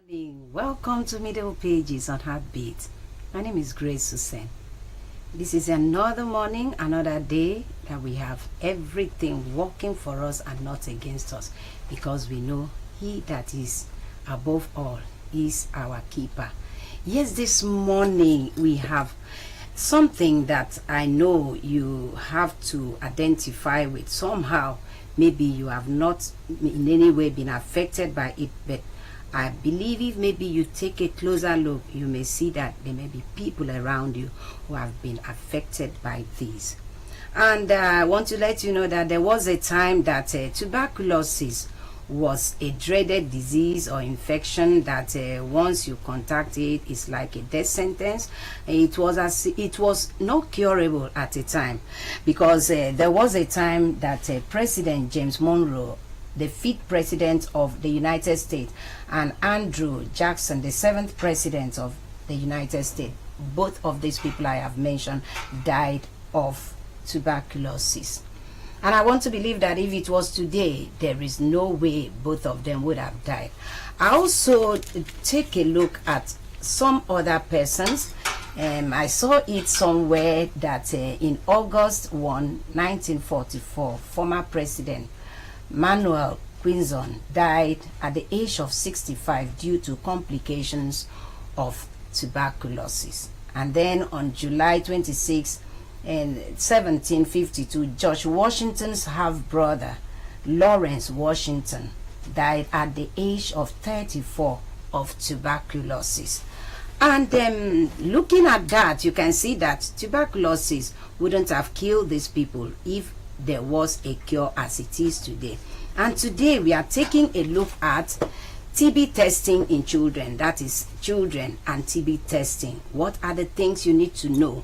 Morning. Welcome to Middle Pages on Heartbeat. My name is Grace Susan. This is another morning, another day that we have everything working for us and not against us, because we know He that is above all is our keeper. Yes, this morning we have something that I know you have to identify with somehow. Maybe you have not in any way been affected by it, but I believe if maybe you take a closer look, you may see that there may be people around you who have been affected by this. And I want to let you know that there was a time that tuberculosis was a dreaded disease or infection that once you contact it, it's like a death sentence. It was not curable at a time, because there was a time that President James Monroe, the 5th president of the United States, and Andrew Jackson, the 7th president of the United States, both of these people I have mentioned died of tuberculosis. And I want to believe that if it was today, there is no way both of them would have died. I also take a look at some other persons. I saw it somewhere that in August 1, 1944, former President Manuel Quezon died at the age of 65 due to complications of tuberculosis. And then on July 26, 1752, George Washington's half-brother, Lawrence Washington, died at the age of 34 of tuberculosis. And looking at that, you can see that tuberculosis wouldn't have killed these people if there was a cure as it is today. And today we are taking a look at TB testing in children. That is, children and TB testing. What are the things you need to know?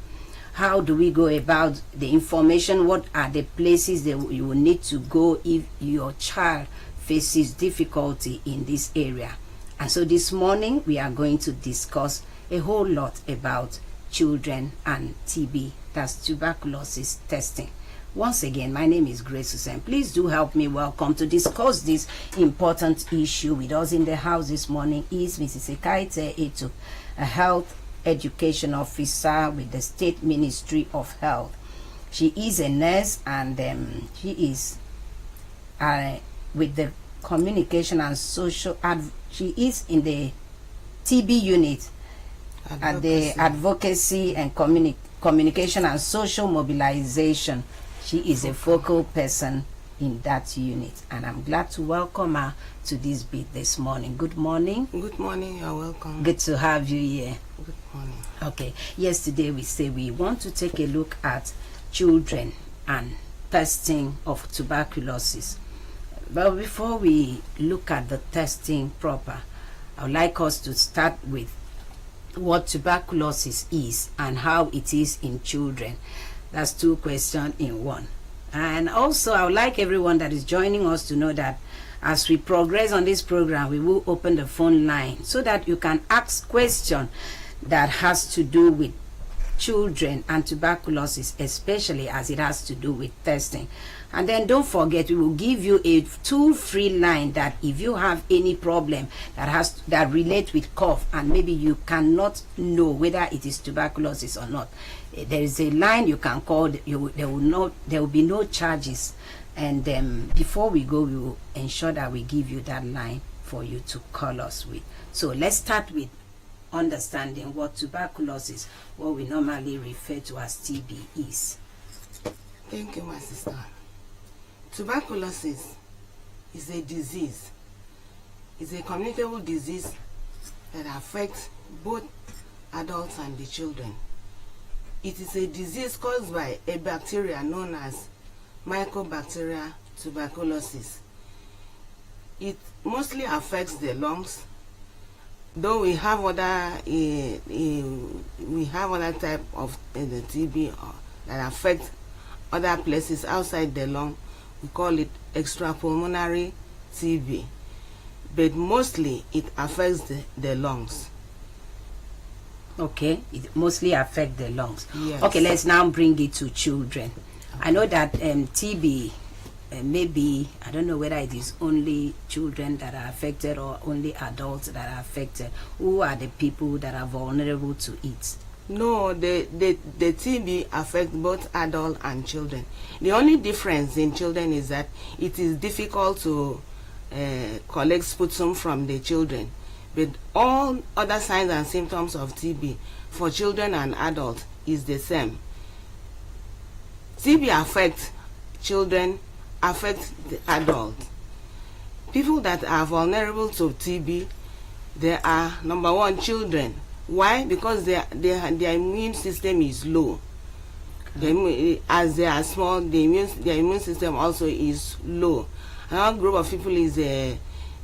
How do we go about the information? What are the places that you will need to go if your child faces difficulty in this area? And so this morning we are going to discuss a whole lot about children and TB, that's tuberculosis testing. Once again, my name is Grace Susan. Please do help me welcome to discuss this important issue with us in the house this morning is Mrs. Ekaite Eto, a health education officer with the State Ministry of Health. She is a nurse, and she is with the communication and social she is in the TB unit at the advocacy and communication and social mobilization. She is a focal person in that unit, and I'm glad to welcome her to this bit this morning. Good morning. Good morning, you're welcome. Good to have you here. Good morning. Okay, yesterday we say we want to take a look at children and testing of tuberculosis. But before we look at the testing proper, I would like us to start with what tuberculosis is and how it is in children. That's two questions in one. And also I would like everyone that is joining us to know that as we progress on this program, we will open the phone line so that you can ask questions that has to do with children and tuberculosis, especially as it has to do with testing. And then don't forget, we will give you a toll-free line that if you have any problem that relates with cough and maybe you cannot know whether it is tuberculosis or not, there is a line you can call. There will be no charges. And before we go, we will ensure that we give you that line for you to call us with. So let's start with understanding what tuberculosis, what we normally refer to as TB, is. Thank you, my sister. Tuberculosis is a disease. It's a communicable disease that affects both adults and the children. It is a disease caused by a bacteria known as Mycobacteria tuberculosis. It mostly affects the lungs, though we have other type of the TB that affect other places outside the lung. We call it extrapulmonary TB, but mostly it affects the lungs. Okay, it mostly affects the lungs. Yes. Okay, let's now bring it to children. I know that TB maybe I don't know whether it is only children that are affected or only adults that are affected. Who are the people that are vulnerable to it? No, the TB affects both adult and children. The only difference in children is that it is difficult to collect sputum from the children, but all other signs and symptoms of TB for children and adults is the same. TB affects children, affects the adults. People that are vulnerable to TB, they are, number one, children. Why? Because their immune system is low. As they are small, their immune system also is low. Another group of people is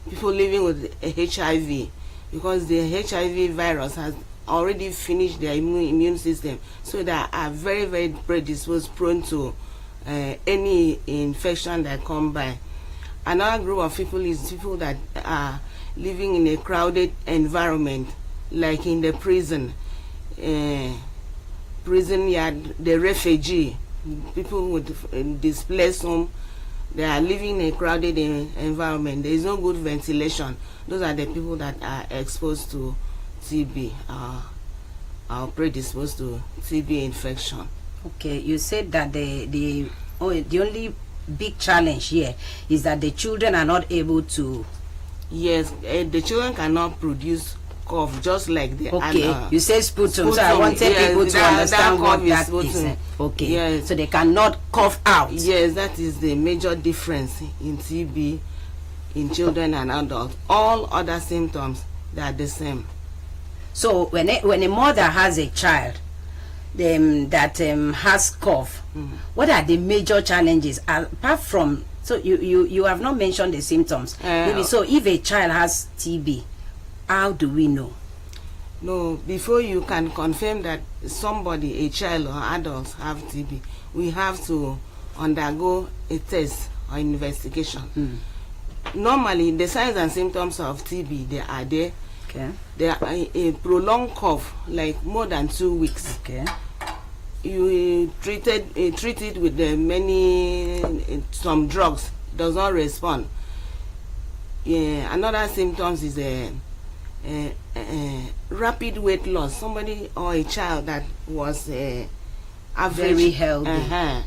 people living with HIV, because the HIV virus has already finished their immune system, so they are very, very predisposed, prone to any infection that come by. Another group of people is people that are living in a crowded environment, like in the prison yard, the refugee, people with displaced home, they are living in a crowded environment. There is no good ventilation. Those are the people that are exposed to TB, are predisposed to TB infection. Okay, you said that the only big challenge here is that the children are not able to. Yes, the children cannot produce cough just like the. Okay, you said sputum, so I wanted people to understand what that is. Okay, yes. So they cannot cough out. Yes, that is the major difference in TB in children and adults. All other symptoms, they are the same. So when a mother has a child that has cough, what are the major challenges apart from? So you have not mentioned the symptoms. Maybe so if a child has TB, how do we know? No, before you can confirm that somebody, a child or adults, have TB, we have to undergo a test or investigation. Normally, the signs and symptoms of TB, they are there. Okay. They are a prolonged cough, like more than 2 weeks. Okay. You treat it with some drugs, does not respond. Another symptoms is rapid weight loss. Somebody or a child that was average, very healthy,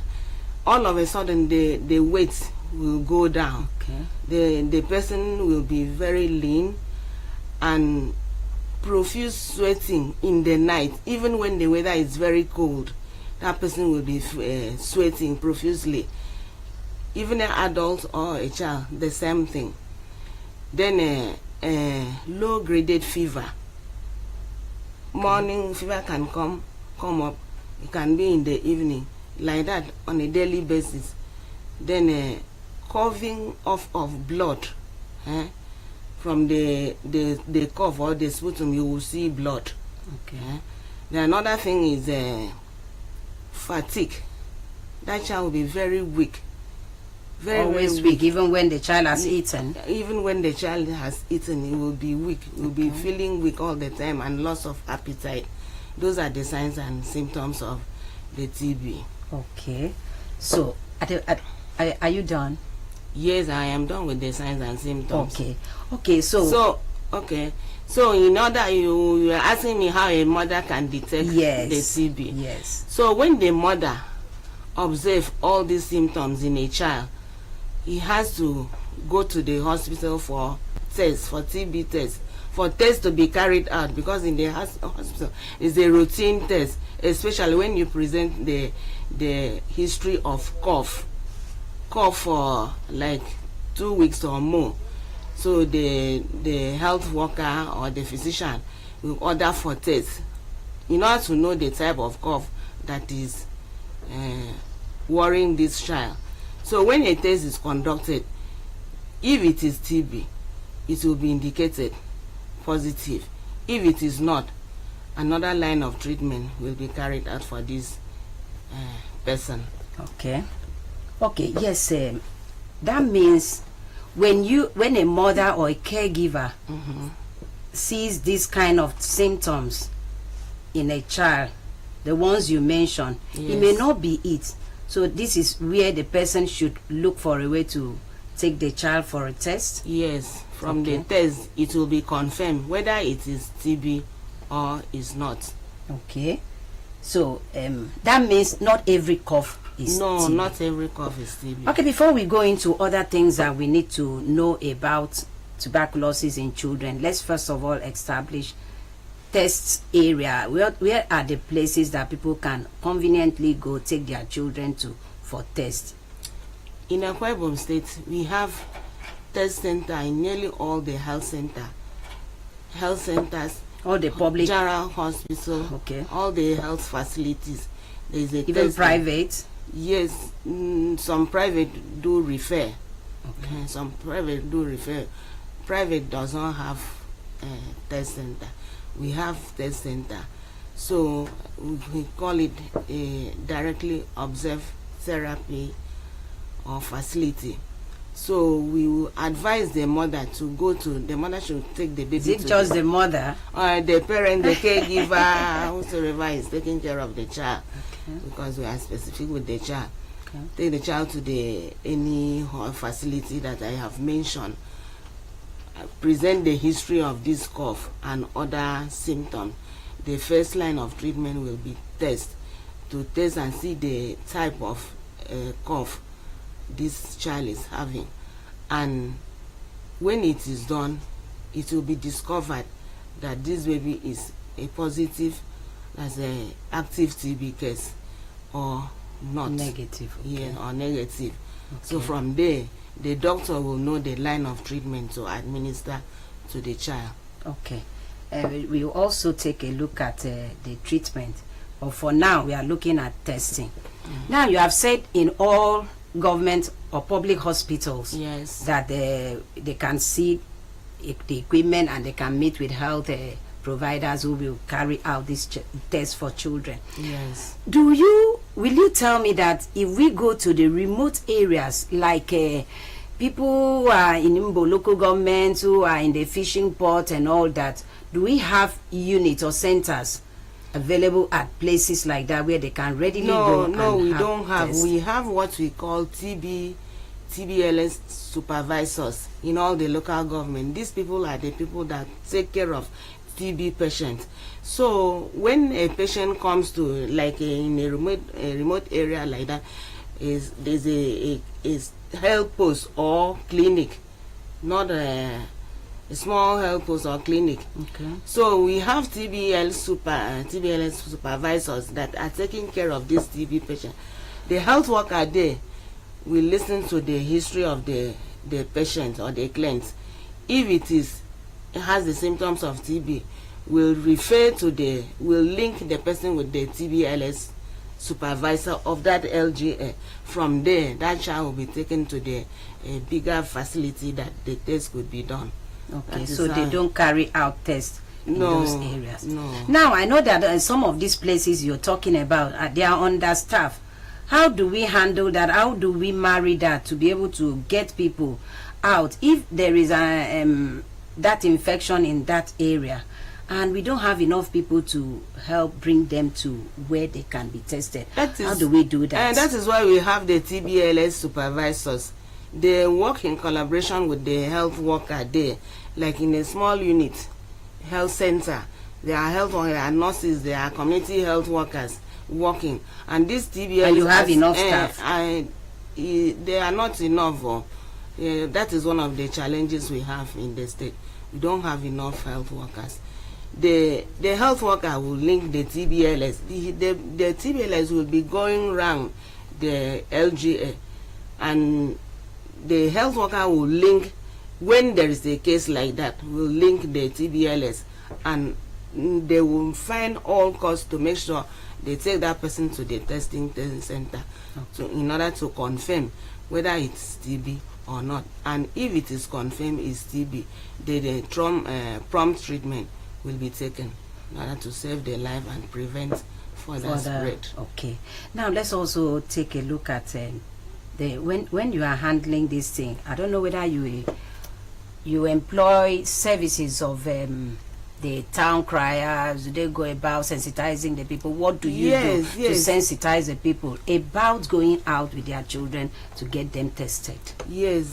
all of a sudden the weight will go down. Okay. The person will be very lean and profuse sweating in the night. Even when the weather is very cold, that person will be sweating profusely. Even an adult or a child, the same thing. Then low graded fever. Morning fever can come up. It can be in the evening, like that on a daily basis. Then coughing off of blood. From the cough or the sputum, you will see blood. Okay. Then another thing is fatigue. That child will be very weak. Always very weak, even when the child has eaten. Even when the child has eaten, he will be weak. He will be feeling weak all the time and loss of appetite. Those are the signs and symptoms of the TB. Okay. So, are you done? Yes, I am done with the signs and symptoms. Okay. Okay. So in order, you are asking me how a mother can detect the TB. Yes. So when the mother observe all these symptoms in a child, he has to go to the hospital for tests, for TB tests, for tests to be carried out, because in the hospital is a routine test, especially when you present the history of cough for like 2 weeks or more. So the health worker or the physician will order for tests in order to know the type of cough that is worrying this child. So when a test is conducted, if it is TB, it will be indicated positive. If it is not, another line of treatment will be carried out for this person. Okay. Okay. Yes. That means when a mother or a caregiver sees this kind of symptoms in a child, the ones you mentioned, it may not be it. So this is where the person should look for a way to take the child for a test. Yes, from Okay. the test it will be confirmed whether it is TB or is not. Okay. So that means not every cough is No, TB. not every cough is TB. Okay, before we go into other things that we need to know about tuberculosis in children, let's first of all establish test area. Where are the places that people can conveniently go take their children to for test? In Akwa Ibom State, we have test center in nearly all the health centers, All the public, general hospital, Okay. all the health facilities. There is a even test private. Yes, some private do refer. Some private do refer. Private does not have test center. We have test center, so we call it a directly observed therapy or facility. So we will advise the mother to go to. The mother should take the baby. Is it just the mother? The parent, the caregiver, whosoever is taking care of the child, because we are specific with the child. Okay. Take the child to any facility that I have mentioned. Present the history of this cough and other symptoms. The first line of treatment will be to test and see the type of cough this child is having, and when it is done, it will be discovered that this baby is a positive, as a active TB case or not. Negative. Okay. Yeah, or negative. So Okay. from there, the doctor will know the line of treatment to administer to the child. Okay. We will also take a look at the treatment, but for now we are looking at testing. Now you have said in all government or public hospitals Yes. that they can see the equipment and they can meet with health providers who will carry out this test for children. Yes. Will you tell me that if we go to the remote areas, like people who are in Imbo local government, who are in the fishing port and all that, do we have units or centers available at places like that where they can readily go? No, and we don't have. tests? We have what we call TBLS supervisors in all the local government. These people are the people that take care of TB patients. So when a patient comes to, like in a remote area like that, there's a health post or clinic, not a small health post or clinic. Okay. So we have TBLS supervisors that are taking care of this TB patient. The health worker there will listen to the history of the patient or the client. If it has the symptoms of TB, will link the person with the TBLS supervisor of that LGA. From there, that child will be taken to the bigger facility that the test could be done. Okay, That so is they how- don't carry out tests in No, those areas. no. Now, I know that some of these places you're talking about, they are understaffed. How do we handle that? How do we marry that to be able to get people out if there is that infection in that area and we don't have enough people to help bring them to where they can be tested? How do we do that? And that is why we have the TBLS supervisors. They work in collaboration with the health worker there, like in a small unit, health center. There are health workers, there are nurses, there are community health workers working. And this TBLS... And you have enough staff? They are not enough. That is one of the challenges we have in the state. We don't have enough health workers. The health worker will link the TBLS. The TBLS will be going around the LGA, and the health worker will link, when there is a case like that, will link the TBLS, and they will find all costs to make sure they take that person to the testing center, so in order to confirm whether it's TB or not. And if it is confirmed it's TB, the prompt treatment will be taken in order to save the life and prevent further spread. Okay. Now let's also take a look at when you are handling this thing. I don't know whether you employ services of the town criers? Do they go about sensitizing the people? What do you do to Yes. sensitize the people about going out with their children to get them tested? Yes,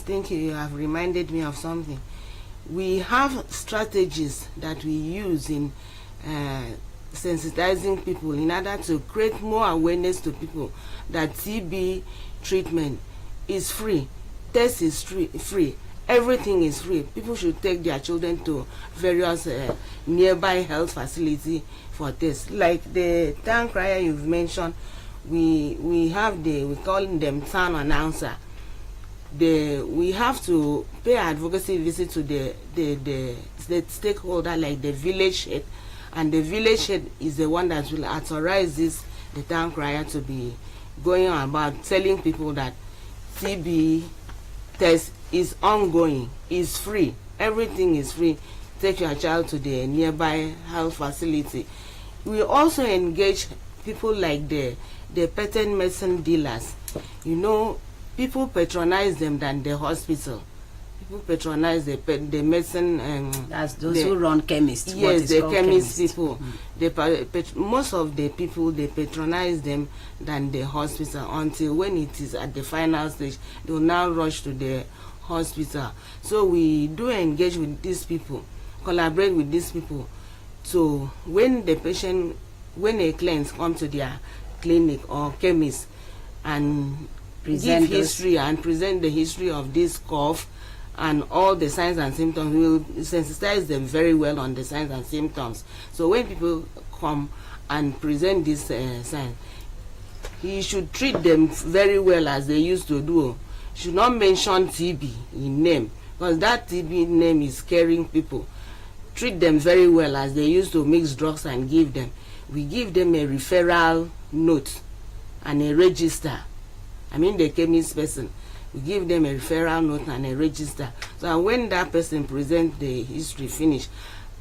thank you. You have reminded me of something. We have strategies that we use in sensitizing people in order to create more awareness to people that TB treatment is free, test is free, everything is free. People should take their children to various nearby health facility for tests. Like the town crier you've mentioned, we call them town announcer. We have to pay advocacy visit to the stakeholder, like the village head, and the village head is the one that will authorize the town crier to be going about telling people that TB test is ongoing, is free, everything is free. Take your child to the nearby health facility. We also engage people like the patent medicine dealers. You know, people patronize them than the hospital. People patronize the medicine. That's those who run chemists. Yes, the chemist people. Most of the people, they patronize them than the hospital, until when it is at the final stage, they will now rush to the hospital. So we do engage with these people, collaborate with these people. So when a client comes to their clinic or chemist and give history and present the history of this cough and all the signs and symptoms, we will sensitize them very well on the signs and symptoms. So when people come and present this sign, he should treat them very well as they used to do. Should not mention TB in name, because that TB name is scaring people. Treat them very well as they used to mix drugs and give them. We give them a referral note and a register. I mean the chemist person. We give them a referral note and a register. So when that person presents the history finish,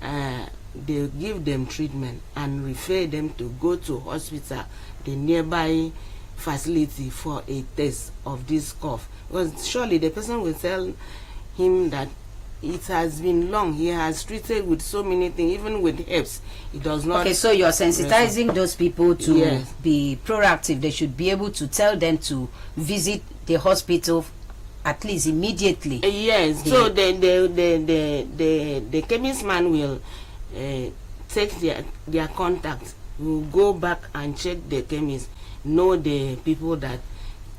they give them treatment and refer them to go to hospital, the nearby facility, for a test of this cough. Because surely the person will tell him that it has been long. He has treated with so many things, even with herbs. It does not. Okay, so you're sensitizing those people to be proactive. They should be able to tell them to visit the hospital at least immediately. Yes. So the chemist man will take their contact. Will go back and check the chemist, know the people that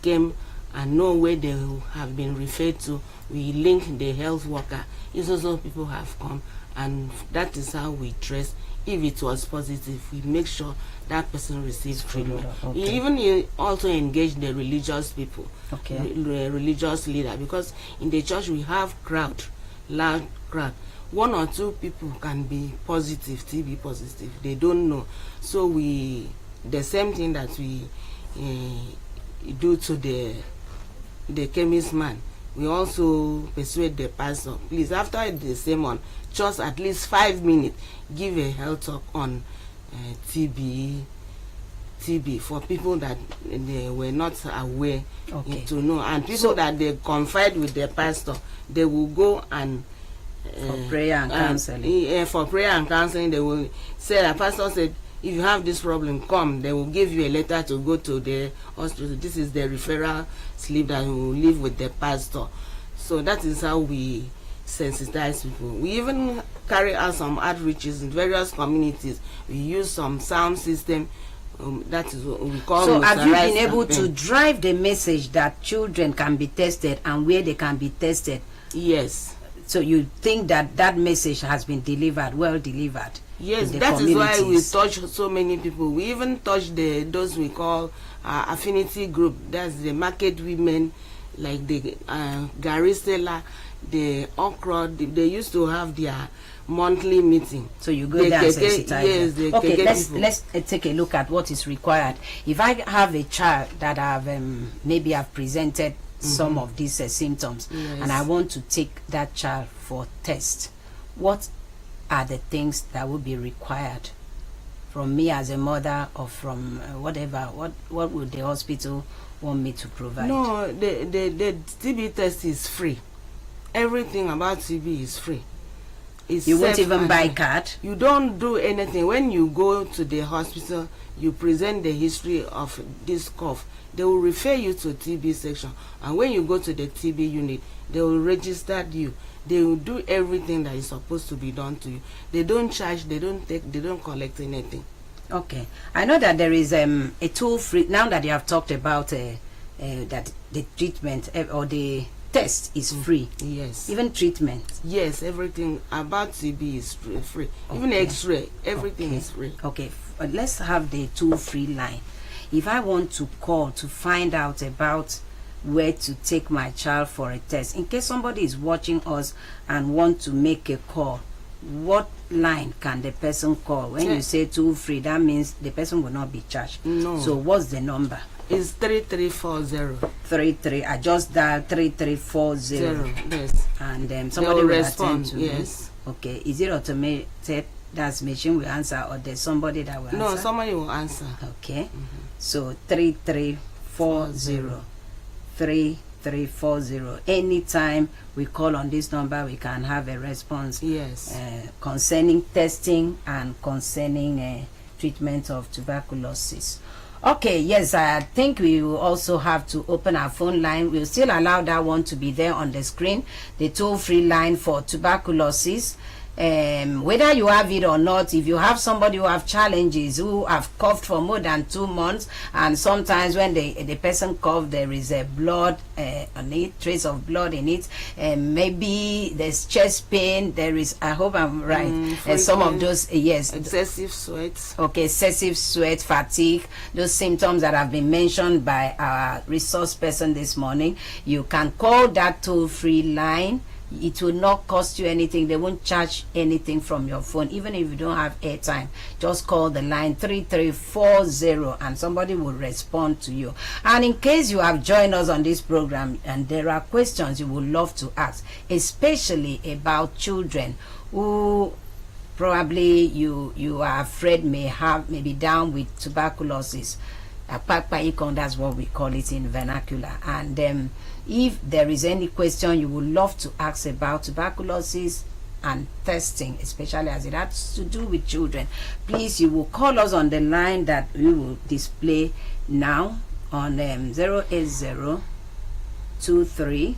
came, and know where they have been referred to. We link the health worker. If also people have come, and that is how we trace. If it was positive, we make sure that person receives treatment. Okay. You also engage the religious people, the religious leader, because in the church we have large crowd. One or two people can be positive, TB positive. They don't know. So the same thing that we do to the chemist man, we also persuade the pastor, please, after the sermon, just at least 5 minutes, give a health talk on TB for people that they were not aware to know, and people that they confide with their pastor, they will go and for prayer and counseling. For prayer and counseling, they will say, the pastor said, if you have this problem, come. They will give you a letter to go to the hospital. This is the referral slip that you will leave with the pastor. So that is how we sensitize people. We even carry out some outreaches in various communities. We use some sound system. That is what we call. So have you been able to drive the message that children can be tested and where they can be tested? Yes. So you think that message has been delivered, well delivered? Yes, that is why we touch so many people. We even touch those we call affinity group. That's the market women, like the Gary Stella, the Okra. They used to have their monthly meeting. So you go there and sensitize them. Okay, let's take a look at what is required. If I have a child that maybe I've presented some of these symptoms, and I want to take that child for test, what are the things that will be required from me as a mother, or from whatever? What would the hospital want me to provide? No, the TB test is free. Everything about TB is free. You won't even buy card? You don't do anything. When you go to the hospital, you present the history of this cough. They will refer you to TB section. And when you go to the TB unit, they will register you. They will do everything that is supposed to be done to you. They don't charge, they don't collect anything. Okay. I know that there is a tool free, now that you have talked about that the treatment or the test is free. Yes. Even treatment. Yes, everything about TB is free. Even X-ray, everything is free. Okay. Let's have the tool free line. If I want to call to find out about where to take my child for a test, in case somebody is watching us and want to make a call, what line can the person call? When you say toll free, that means the person will not be charged. No. So what's the number? It's 3340. 33. I just dial 3340. Yes. And somebody will respond. attend to Yes. me. Okay. Is it automated? That's machine will answer, or there's somebody that will answer? No, somebody will answer. Okay. So 3340. 3340. Anytime we call on this number, we can have a response. Yes. Concerning testing and concerning treatment of tuberculosis. Okay, yes, I think we will also have to open our phone line. We'll still allow that one to be there on the screen, the toll-free line for tuberculosis. Whether you have it or not, if you have somebody who have challenges, who have coughed for more than 2 months, and sometimes when the person cough, there is a blood on it, trace of blood in it, maybe there's chest pain, there is, I hope I'm right, some of those, yes. Excessive sweat. Okay, excessive sweat, fatigue, those symptoms that have been mentioned by our resource person this morning, you can call that toll-free line. It will not cost you anything. They won't charge anything from your phone, even if you don't have airtime. Just call the line 3340 and somebody will respond to you. And in case you have joined us on this program and there are questions you would love to ask, especially about children who probably you are afraid may be down with tuberculosis. That's what we call it in vernacular. And if there is any question you would love to ask about tuberculosis and testing, especially as it has to do with children, please, you will call us on the line that we will display now on 080 23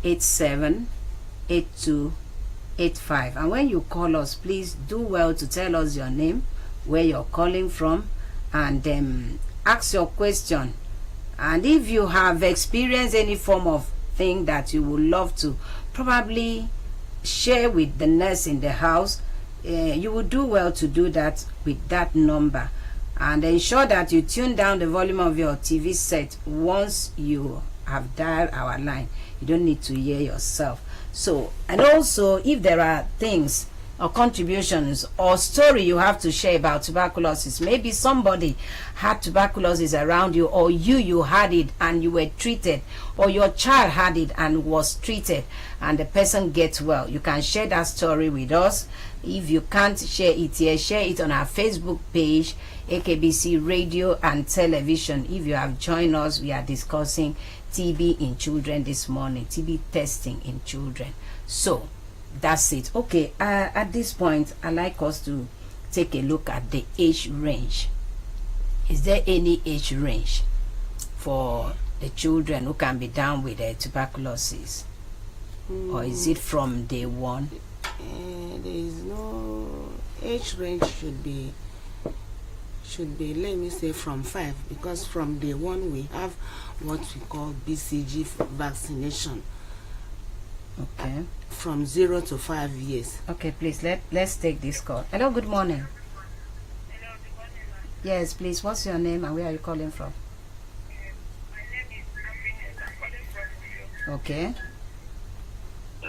87 8285. And when you call us, please do well to tell us your name, where you're calling from, and ask your question. And if you have experienced any form of thing that you would love to probably share with the nurse in the house, you would do well to do that with that number. And ensure that you tune down the volume of your TV set once you have dialed our line. You don't need to hear yourself. So, and also, if there are things or contributions or story you have to share about tuberculosis, maybe somebody had tuberculosis around you, or you had it and you were treated, or your child had it and was treated and the person gets well, you can share that story with us. If you can't share it here, share it on our Facebook page, AKBC Radio and Television. If you have joined us, we are discussing TB in children this morning, TB testing in children. So that's it. Okay, at this point, I'd like us to take a look at the age range. Is there any age range for the children who can be down with tuberculosis? Or is it from day one? There is no age range. Should be, let me say, from 5, because from day one we have what we call BCG vaccination. Okay. From 0 to 5 years. Okay, please let's take this call. Hello, good morning. Hello, good morning, ma'am. Yes, please. What's your name and where are you calling from? My name is Happiness. I'm calling from you. Okay.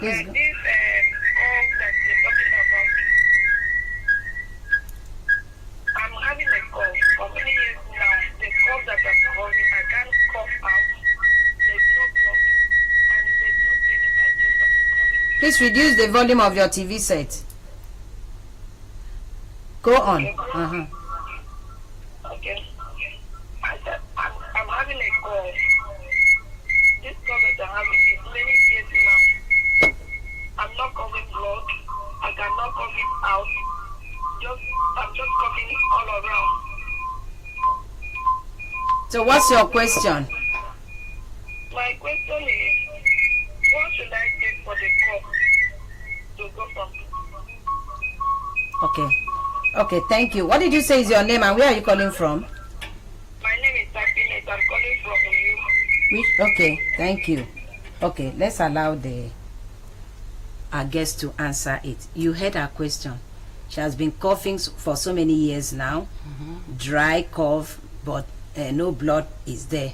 This Please call go. that you're talking about, I'm having a cough for many years now. The cough that I'm calling, I can't cough out. There's no cough, and there's no pain in my chest. I'm coughing. Please reduce the volume of your TV set. Go on. Okay. I said, I'm having a cough. This cough that I'm having is many years now. I'm not coughing blood. I not coughing out. I'm just coughing all around. So what's your question? My question is, what should I take for the cough to go from? Okay. Okay, thank you. What did you say is your name and where are you calling from? My name is Happiness. I'm calling from you. Okay, thank you. Okay, let's allow our guest to answer it. You heard her question. She has been coughing for so many years now. Dry cough, but no blood is there.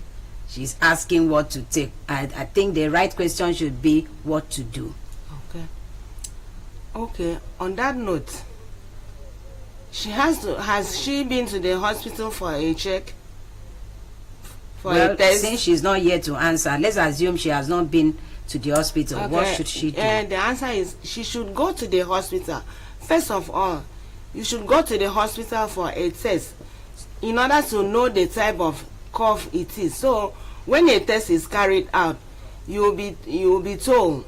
She's asking what to take. I think the right question should be what to do. Okay, on that note, has she been to the hospital for a check? For a test? Since she's not here to answer, let's assume she has not been to the hospital. Okay. What should she do? The answer is she should go to the hospital. First of all, you should go to the hospital for a test in order to know the type of cough it is. So when a test is carried out, you will be told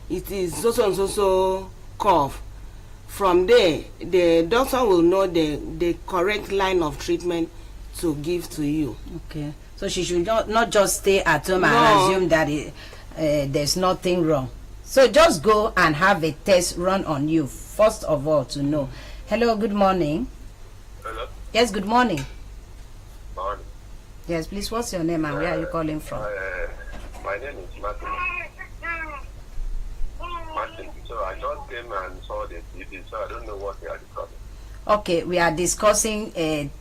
it is so and so cough. From there, the doctor will know the correct line of treatment to give to you. Okay. So she should not just stay at home and assume that there's nothing wrong. So just go and have a test run on you, first of all, to know. Hello, good morning. Hello. Yes, good morning. Morning. Yes, please, what's your name and where are you calling from? My name is Martin. Martin. So I just came and saw the TV, so I don't know what we are discussing. Okay, we are discussing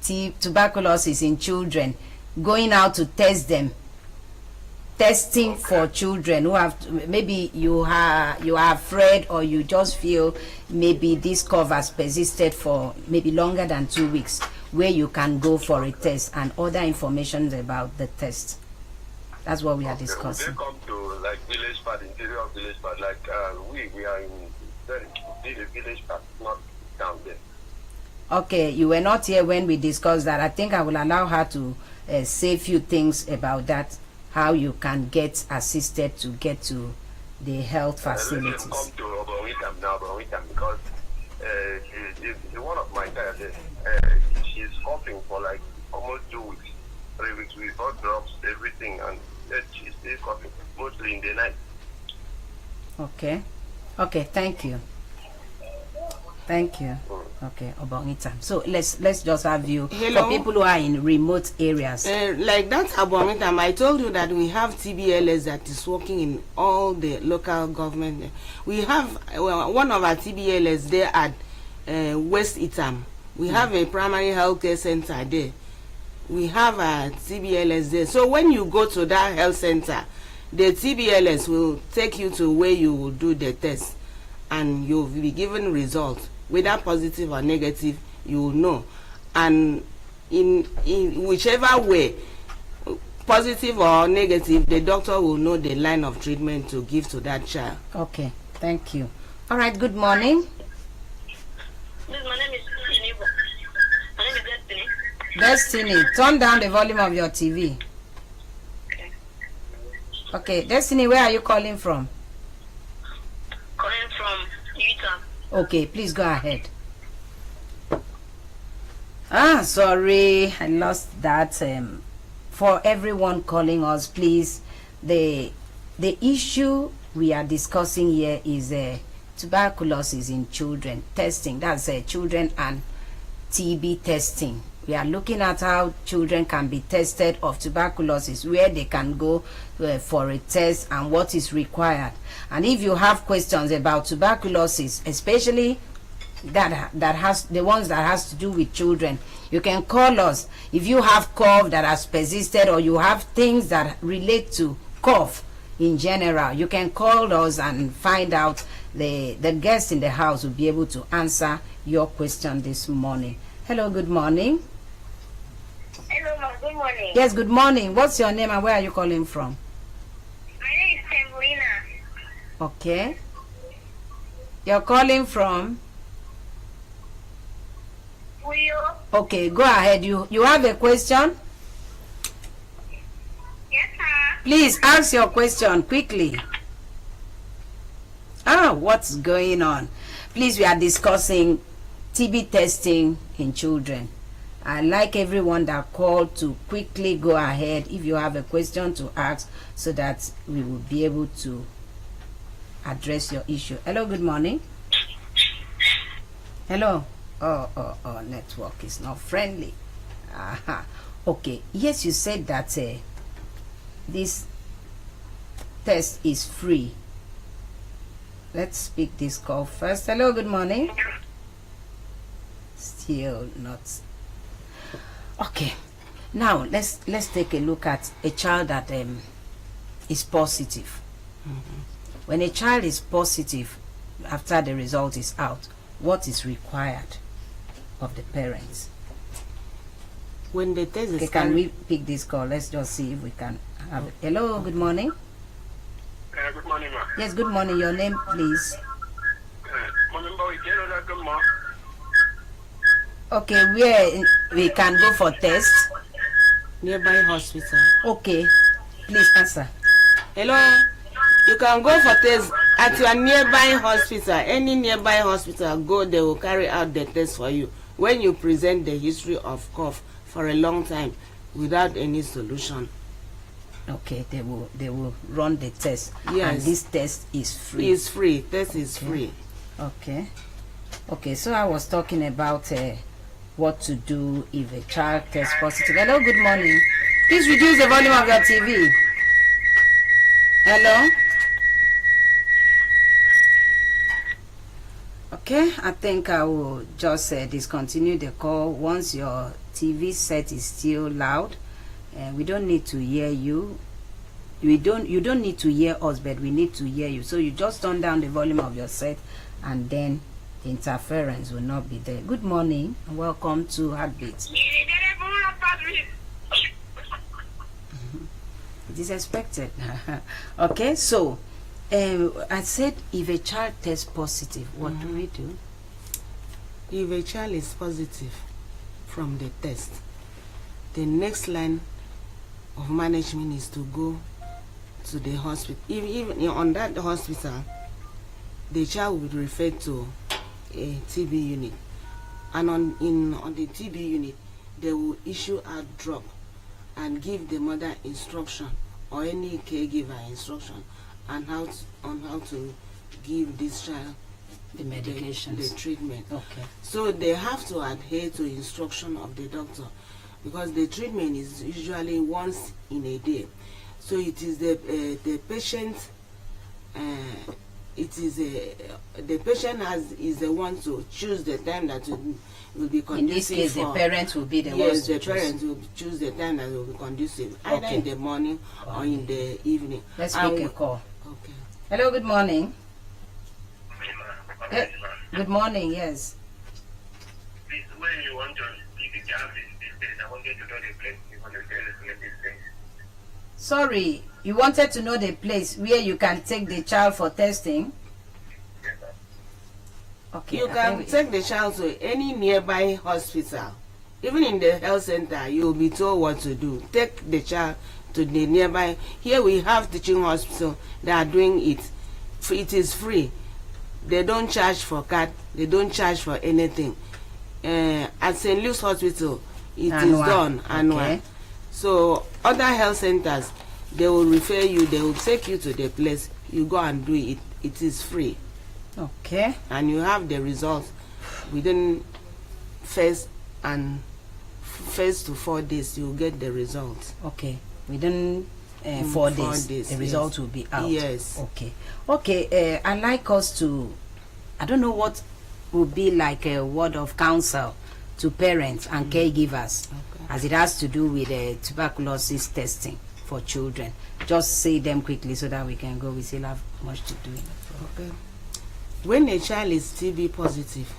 tuberculosis in children, going out to test them. Testing for children who have maybe you are afraid, or you just feel maybe this cough has persisted for maybe longer than 2 weeks, where you can go for a test and other information about the test. That's what we are discussing. They come to like village part, interior village part, like we are in the village part, not down there. Okay, you were not here when we discussed that. I think I will allow her to say a few things about that, how you can get assisted to get to the health facilities. Come to Oborwitam now, because one of my child, she's coughing for like almost 2 weeks, 3 weeks. We got drops, everything, and she's still coughing, mostly in the night. Okay. Okay, thank you. Thank you. Okay, Oborwitam. So let's just have you for people who are in remote areas. Like that Oborwitam, I told you that we have TBLS that is working in all the local government. We have one of our TBLS there at West Itam. We have a primary health care center there. We have a TBLS there. So when you go to that health center, the TBLS will take you to where you will do the test, and you'll be given results. Whether positive or negative, you will know. And in whichever way, positive or negative, the doctor will know the line of treatment to give to that child. Okay, thank you. All right, good morning. Please, my name is Inibo. My name is Destiny. Destiny, turn down the volume of your TV. Okay, Destiny, where are you calling from? Calling from Utah. Okay, please go ahead. Sorry, I lost that. For everyone calling us, please, the issue we are discussing here is tuberculosis in children testing. That's children and TB testing. We are looking at how children can be tested of tuberculosis, where they can go for a test and what is required. And if you have questions about tuberculosis, especially that has the ones that has to do with children, you can call us. If you have cough that has persisted, or you have things that relate to cough in general, you can call us and find out. The guest in the house will be able to answer your question this morning. Hello, good morning. Hello, ma. Good morning. Yes, good morning. What's your name and where are you calling from? My name is Semolina. Okay. You're calling from? Puyo. Okay, go ahead. You have a question? Yes, sir. Please ask your question quickly. What's going on? Please, we are discussing TB testing in children. I'd like everyone that called to quickly go ahead if you have a question to ask so that we will be able to address your issue. Hello, good morning. Hello. Oh, network is not friendly. Okay, yes, you said that this test is free. Let's pick this call first. Hello, good morning. Still not. Okay, now let's take a look at a child that is positive. When a child is positive after the result is out, what is required of the parents? When the test is Okay, can we pick this call? Let's just see if we can have it. Hello, good morning. Good morning, ma. Yes, good morning. Your name, please. Okay, where we can go for test? nearby hospital. Okay, please answer. Hello, you can go for test at your nearby hospital. Any nearby hospital, go, they will carry out the test for you. When you present the history of cough for a long time without any solution. Okay, they will run the test. Yes. And this test is free. It's free. Test is free. Okay, so I was talking about what to do if a child tests positive. Hello, good morning. Please reduce the volume of your TV. Hello? Okay, I think I will just discontinue the call once your TV set is still loud. We don't need to hear you. You don't need to hear us, but we need to hear you. So you just turn down the volume of your set, and then the interference will not be there. Good morning and welcome to Heartbeat. It is expected. Okay, so I said if a child tests positive, what do we do? If a child is positive from the test, the next line of management is to go to the hospital. Even on that hospital, the child will be referred to a TB unit, and on the TB unit, they will issue a drop and give the mother instruction or any caregiver instruction on how to give this child The medications. the treatment. Okay. So they have to adhere to instruction of the doctor, because the treatment is usually once in a day. So it is the patient. The patient is the one to choose the time that will be conducive. In this case, the parents will be the ones. Yes, to the choose. parents will choose the time that will be conducive, either in the morning or in the evening. Let's make a call. Okay. Hello, good morning. Good morning, yes. Please, when you want to give the child this, I wanted to know the place you want to tell us this thing. Sorry, you wanted to know the place where you can take the child for testing? Yes, sir. Okay. You can take the child to any nearby hospital. Even in the health center, you will be told what to do. Take the child to the nearby. Here we have teaching hospital that are doing it. It is free. They don't charge for card. They don't charge for anything. At St. Luke's Hospital, it is done annual. Okay. So other health centers, they will refer you. They will take you to the place. You go and do it. It is free. Okay. And you have the results within first to 4 days. You will get the results. Okay. Within 4 days, the result will be out. Yes. Okay. Okay. I'd like us to, I don't know what would be like a word of counsel to parents and caregivers, as it has to do with tuberculosis testing for children. Just say them quickly so that we can go. We still have much to do. Okay. When a child is TB positive,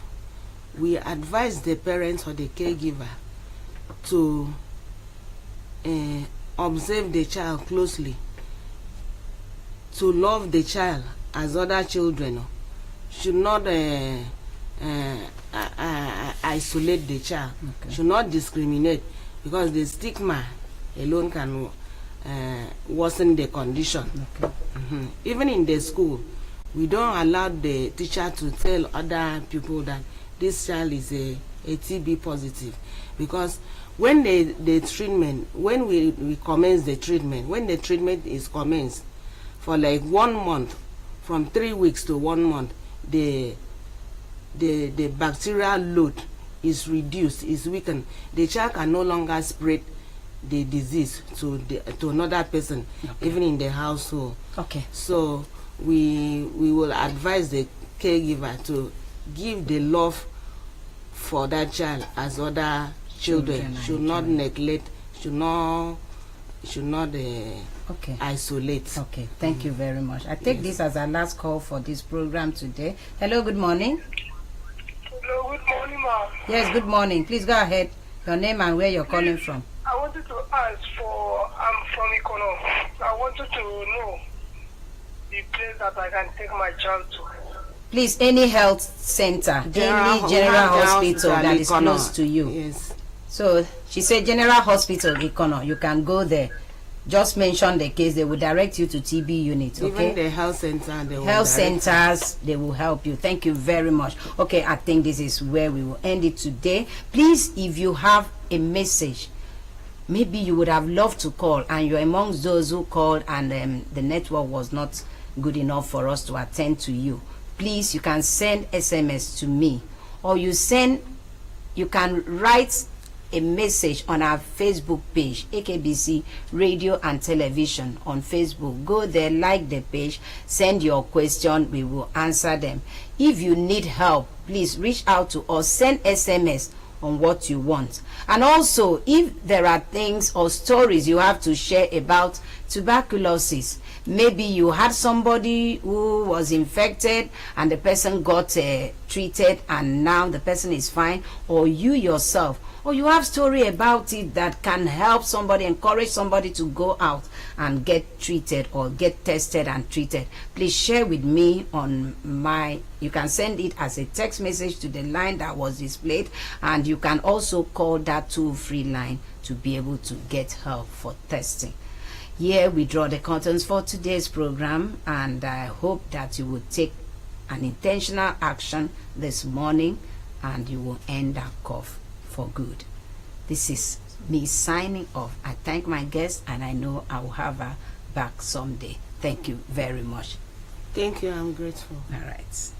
we advise the parents or the caregiver to observe the child closely, to love the child as other children, should not isolate the child, should not discriminate, because the stigma alone can worsen the condition. Even in the school, We don't allow the teacher to tell other people that this child is a TB positive, because when the treatment, when we commence the treatment, when the treatment is commenced for like 1 month, from 3 weeks to 1 month, the bacterial load is reduced, is weakened. The child can no longer spread the disease to another person, okay, even in the household. Okay. So we will advise the caregiver to give the love for that child as other children should not neglect, should not okay, isolate. Okay, thank you very much. I take this as our last call for this program today. Hello, good morning. Hello, good morning, ma'am. Yes, good morning. Please go ahead. Your name and where you're calling from. I wanted to ask I'm from Ikono. I wanted to know the place that I can take my child to. Please, any health center, any general hospital that is close to you. Yes. So she said General Hospital Ikono. You can go there. Just mention the case. They will direct you to TB unit. Okay. Even the health center, they will health centers, they will help you. Thank you very much. Okay, I think this is where we will end it today. Please, if you have a message, maybe you would have loved to call and you're amongst those who called and the network was not good enough for us to attend to you, please, you can send SMS to me, or you can write a message on our Facebook page, AKBC Radio and Television on Facebook. Go there, like the page, send your question, we will answer them. If you need help, please reach out to us, send SMS on what you want. And also, if there are things or stories you have to share about tuberculosis, maybe you had somebody who was infected and the person got treated and now the person is fine, or you yourself, or you have story about it that can help somebody, encourage somebody to go out and get treated or get tested and treated, please share with me on you can send it as a text message to the line that was displayed, and you can also call that toll-free line to be able to get help for testing. Here we draw the curtains for today's program, and I hope that you will take an intentional action this morning and you will end that cough for good. This is me signing off. I thank my guest and I know I will have her back someday. Thank you very much. Thank you, I'm grateful. All right.